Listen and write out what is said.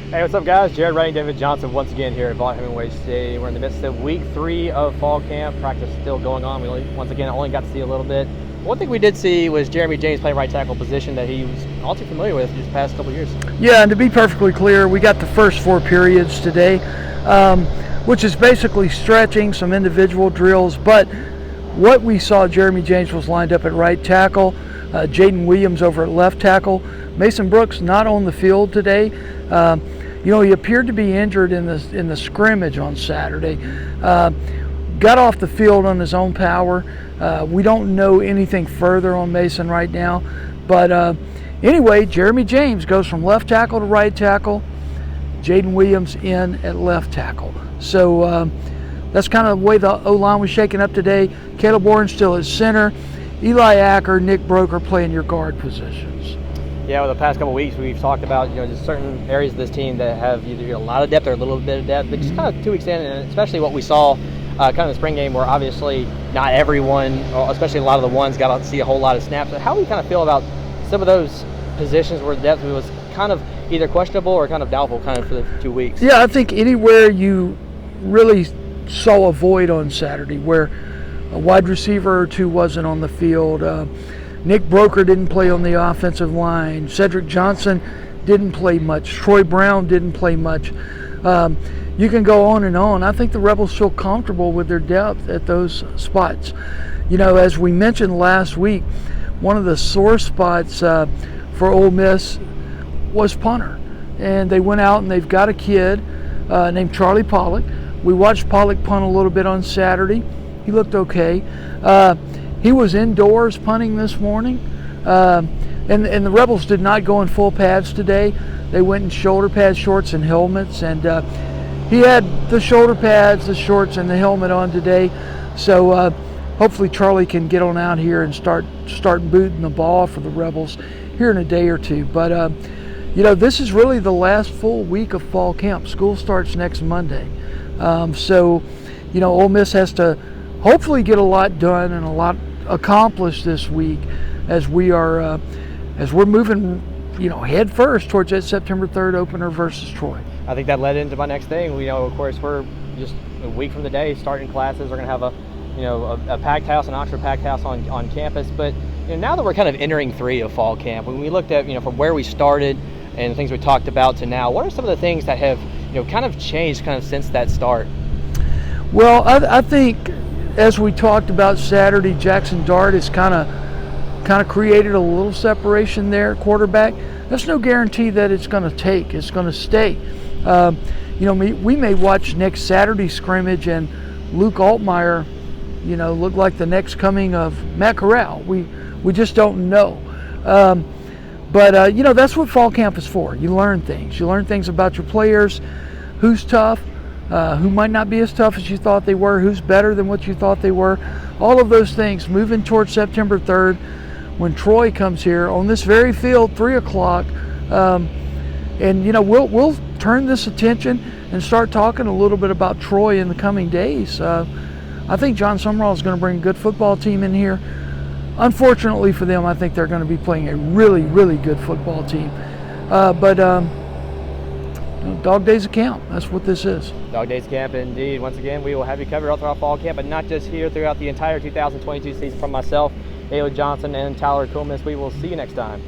Hey, what's up, guys? Jared Wright, David Johnson once again here at Vaught Hemingway Stadium. We're in the midst of week 3 of fall camp. Practice still going on. We only got to see a little bit. One thing we did see was Jeremy James playing right tackle position that he was all too familiar with these past couple years. Yeah, and to be perfectly clear, we got the first 4 periods today, which is basically stretching, some individual drills. But what we saw, Jeremy James was lined up at right tackle, Jaden Williams over at left tackle. Mason Brooks not on the field today. He appeared to be injured in the scrimmage on Saturday. Got off the field on his own power. We don't know anything further on Mason right now. But anyway, Jeremy James goes from left tackle to right tackle. Jaden Williams in at left tackle. So that's kind of the way the O-line was shaking up today. Caleb Warren still at center. Eli Acker, Nick Broker playing your guard positions. Yeah, over the past couple of weeks, we've talked about just certain areas of this team that have either a lot of depth or a little bit of depth. But just kind of 2 weeks in, and especially what we saw kind of the spring game, where obviously not everyone, or especially a lot of the ones, got to see a whole lot of snaps. But how do you kind of feel about some of those positions where depth was kind of either questionable or kind of doubtful kind of for the 2 weeks? Yeah, I think anywhere you really saw a void on Saturday where a wide receiver or two wasn't on the field. Nick Broker didn't play on the offensive line. Cedric Johnson didn't play much. Troy Brown didn't play much. You can go on and on. I think the Rebels feel comfortable with their depth at those spots. As we mentioned last week, one of the sore spots for Ole Miss was punter. And they went out and they've got a kid named Charlie Pollock. We watched Pollock punt a little bit on Saturday. He looked okay. He was indoors punting this morning, and the Rebels did not go in full pads today. They went in shoulder pads, shorts, and helmets, and he had the shoulder pads, the shorts, and the helmet on today. So hopefully Charlie can get on out here and start booting the ball for the Rebels here in a day or two. But this is really the last full week of fall camp. School starts next Monday, so Ole Miss has to hopefully get a lot done and a lot accomplished this week as we're moving head first towards that September 3rd opener versus Troy. I think that led into my next thing. We know, of course, we're just a week from the day starting classes. We're going to have a packed house, an Oxford packed house on campus. But now that we're kind of entering 3 of fall camp, when we looked at from where we started and the things we talked about to now, what are some of the things that have kind of changed kind of since that start? Well, I think, as we talked about Saturday, Jackson Dart has kind of created a little separation there at quarterback. That's no guarantee that it's going to stay. We may watch next Saturday's scrimmage and Luke Altmaier, look like the next coming of Matt Corral. We just don't know. But that's what fall camp is for. You learn things. You learn things about your players, who's tough, who might not be as tough as you thought they were, who's better than what you thought they were. All of those things moving towards September 3rd when Troy comes here on this very field, 3 o'clock. And we'll turn this attention and start talking a little bit about Troy in the coming days. I think John Sumrall is going to bring a good football team in here. Unfortunately for them, I think they're going to be playing a really, really good football team. Dog days of camp. That's what this is. Dog days of camp, indeed. Once again, we will have you covered all throughout fall camp, but not just here, throughout the entire 2022 season. From myself, David Johnson, and Tyler Kuhlman, we will see you next time.